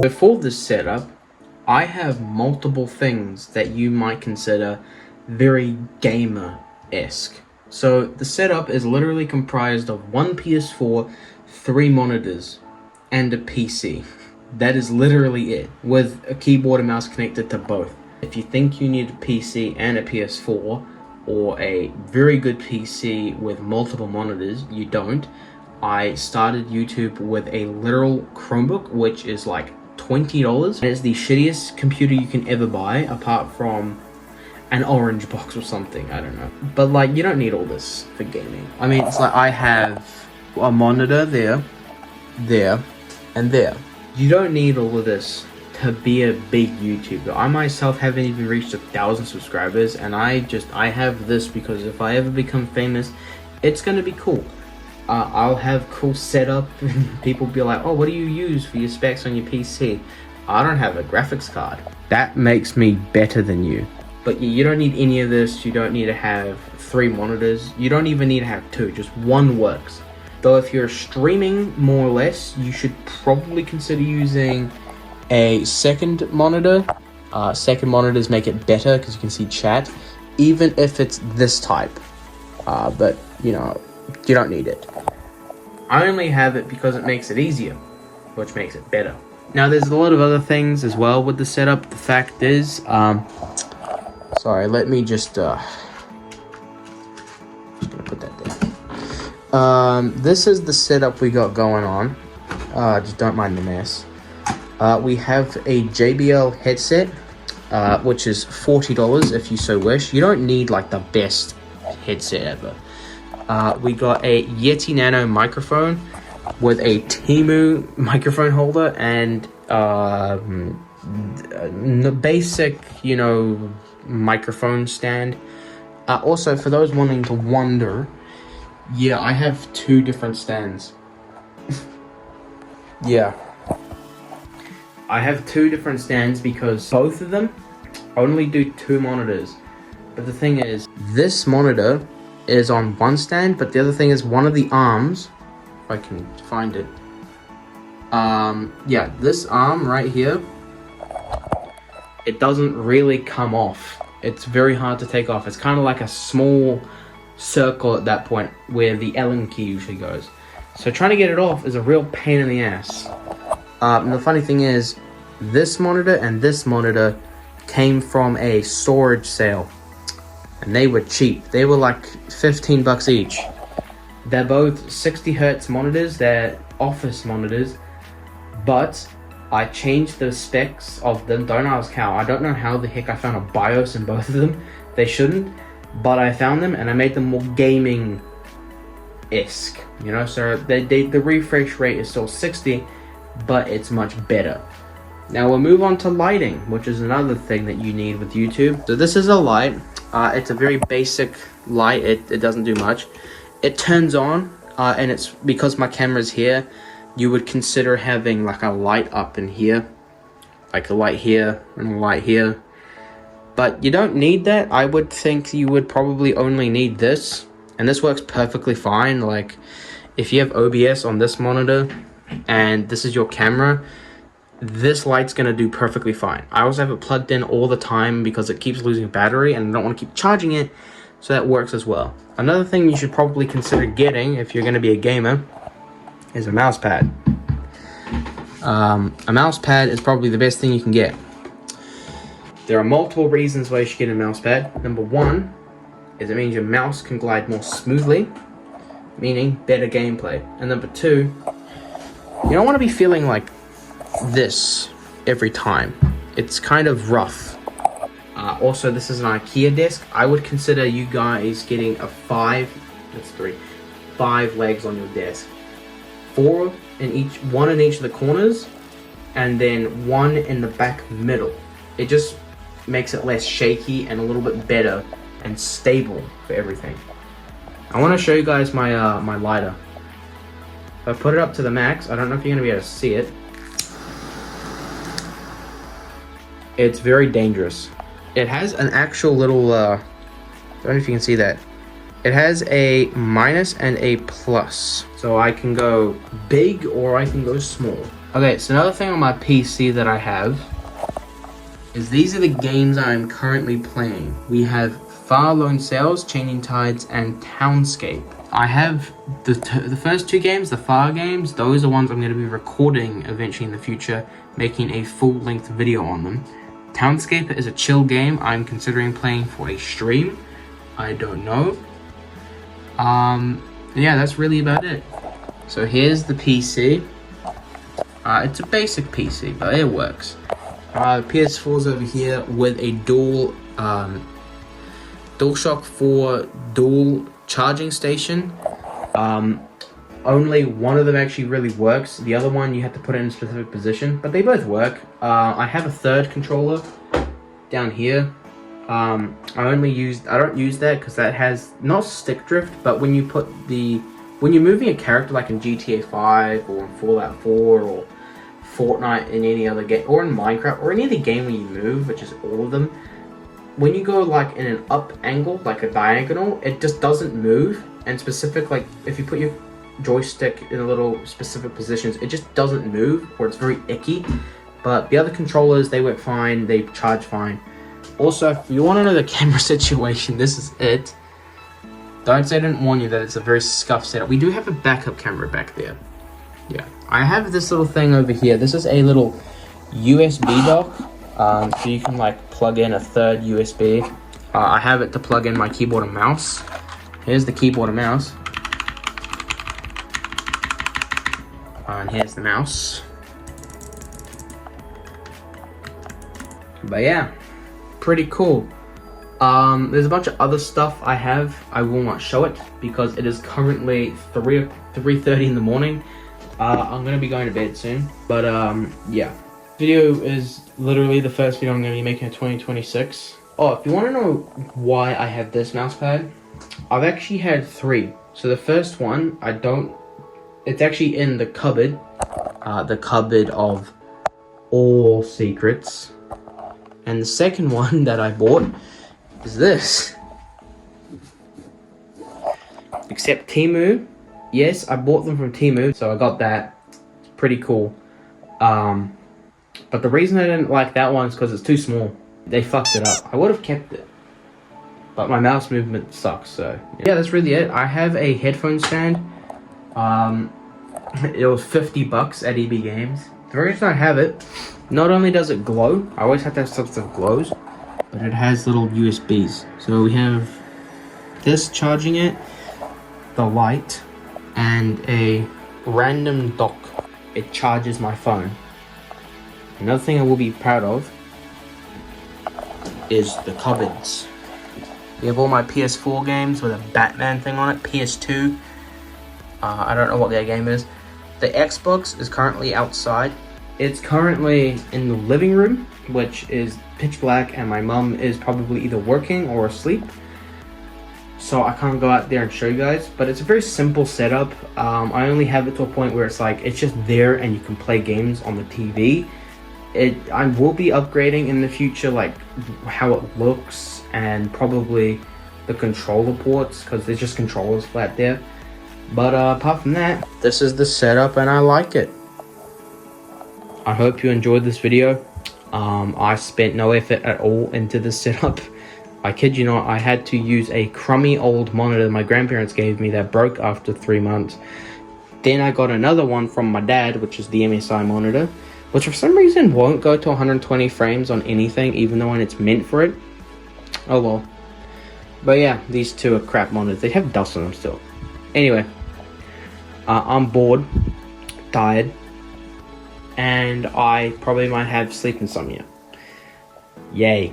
Before this setup, I have multiple things that you might consider very gamer-esque. So the setup is literally comprised of one PS4, 3 monitors, and a PC. That is literally it, with a keyboard and mouse connected to both. If you think you need a PC and a PS4, or a very good PC with multiple monitors, you don't. I started YouTube with a literal Chromebook, which is like $20. It's the shittiest computer you can ever buy, apart from an orange box or something, I don't know. But like, you don't need all this for gaming. I mean, it's like I have a monitor there, and there. You don't need all of this to be a big YouTuber. I myself haven't even reached 1,000 subscribers, and I have this because if I ever become famous, it's gonna be cool. I'll have cool setup, and people be like, oh, what do you use for your specs on your PC? I don't have a graphics card. That makes me better than you. But you don't need any of this. You don't need to have 3 monitors. You don't even need to have 2, just 1 works. Though if you're streaming more or less, you should probably consider using a second monitor. Second monitors make it better because you can see chat, even if it's this type. But you know, you don't need it. I only have it because it makes it easier, which makes it better. Now there's a lot of other things as well with the setup. The fact is, sorry, let me just gonna put that there. This is the setup we got going on. Just don't mind the mess. We have a JBL headset, which is $40 if you so wish. You don't need like the best headset ever. We got a Yeti Nano microphone with a Temu microphone holder and basic, you know, microphone stand. Also, for those wanting to wonder, yeah, I have 2 different stands. Yeah. I have 2 different stands because both of them only do 2 monitors. But the thing is, this monitor is on one stand, but the other thing is one of the arms, if I can find it. Yeah, this arm right here, it doesn't really come off. It's very hard to take off. It's kind of like a small circle at that point where the Allen key usually goes. So trying to get it off is a real pain in the ass. And the funny thing is, this monitor and this monitor came from a storage sale, and they were cheap. They were like 15 bucks each. They're both 60 Hertz monitors. They're office monitors, but I changed the specs of them. Don't ask how. I don't know how the heck I found a BIOS in both of them. They shouldn't, but I found them and I made them more gaming-esque, you know. So the refresh rate is still 60, but it's much better. Now we'll move on to lighting, which is another thing that you need with YouTube. So this is a light. It's a very basic light. It doesn't do much. It turns on, and it's because my camera's here, you would consider having like a light up in here, like a light here and a light here. But you don't need that. I would think you would probably only need this, and this works perfectly fine. Like if you have OBS on this monitor and this is your camera, this light's gonna do perfectly fine. I also have it plugged in all the time because it keeps losing battery and I don't want to keep charging it, so that works as well. Another thing you should probably consider getting if you're gonna be a gamer is a mouse pad. A mouse pad is probably the best thing you can get. There are multiple reasons why you should get a mouse pad. Number 1 is it means your mouse can glide more smoothly, meaning better gameplay. And number 2, you don't want to be feeling like this every time. It's kind of rough. Also, this is an IKEA desk. I would consider you guys getting a 5 legs on your desk. 4 in each, 1 in each of the corners, and then 1 in the back middle. It just makes it less shaky and a little bit better and stable for everything. I want to show you guys my my lighter. If I put it up to the max, I don't know if you're going to be able to see it. It's very dangerous. It has an actual little, I don't know if you can see that. It has a minus and a plus. So I can go big or I can go small. Okay, so another thing on my PC that I have is these are the games I'm currently playing. We have Far Lone Sails, Changing Tides, and Townscape. I have the first two games, the Far games, those are ones I'm going to be recording eventually in the future, making a full-length video on them. Townscape is a chill game I'm considering playing for a stream. I don't know. Yeah, that's really about it. So here's the PC. It's a basic PC, but it works. PS4's over here with a DualShock 4 dual charging station. Only one of them actually really works. The other one you have to put it in a specific position, but they both work. I have a third controller down here. I don't use that because that has not stick drift, but when you're moving a character like in GTA 5 or in Fallout 4 or Fortnite in any other game, or in Minecraft, or any other game where you move, which is all of them, when you go like in an up angle, like a diagonal, it just doesn't move. And specific, like if you put your joystick in a little specific positions, it just doesn't move, or it's very icky. But the other controllers, they work fine, they charge fine. Also, if you want to know the camera situation, this is it. Don't say I didn't warn you that it's a very scuffed setup. We do have a backup camera back there. Yeah, I have this little thing over here. This is a little USB dock, so you can like plug in a third USB. I have it to plug in my keyboard and mouse. Here's the keyboard and mouse. And here's the mouse. But yeah, pretty cool. There's a bunch of other stuff I have. I will not show it because it is currently 3:30 in the morning. I'm gonna be going to bed soon. But yeah, video is literally the first video I'm gonna be making in 2026. Oh, if you want to know why I have this mouse pad, I've actually had three. So the first one, it's actually in the cupboard of all secrets. And the second one that I bought is this. Except Temu. Yes, I bought them from Temu, so I got that. It's pretty cool. But the reason I didn't like that one is because it's too small. They fucked it up. I would have kept it, but my mouse movement sucks, so yeah, that's really it. I have a headphone stand. It was $50 at EB Games. The reason I have it, not only does it glow, I always have to have stuff that glows, but it has little USBs. So we have this charging it, the light, and a random dock. It charges my phone. Another thing I will be proud of is the cupboards. We have all my PS4 games with a Batman thing on it, PS2. I don't know what their game is. The Xbox is currently outside. It's currently in the living room, which is pitch black, and my mum is probably either working or asleep. So I can't go out there and show you guys, but it's a very simple setup. I only have it to a point where it's like, it's just there and you can play games on the TV. I will be upgrading in the future, like how it looks and probably the controller ports, because there's just controllers flat there. But apart from that, this is the setup and I like it. I hope you enjoyed this video. I spent no effort at all into this setup. I kid you not, I had to use a crummy old monitor my grandparents gave me that broke after 3 months. Then I got another one from my dad, which is the MSI monitor, which for some reason won't go to 120 frames on anything, even though when it's meant for it. Oh well. But yeah, these two are crap monitors. They have dust on them still. Anyway, I'm bored, tired, and I probably might have sleep insomnia. Yay.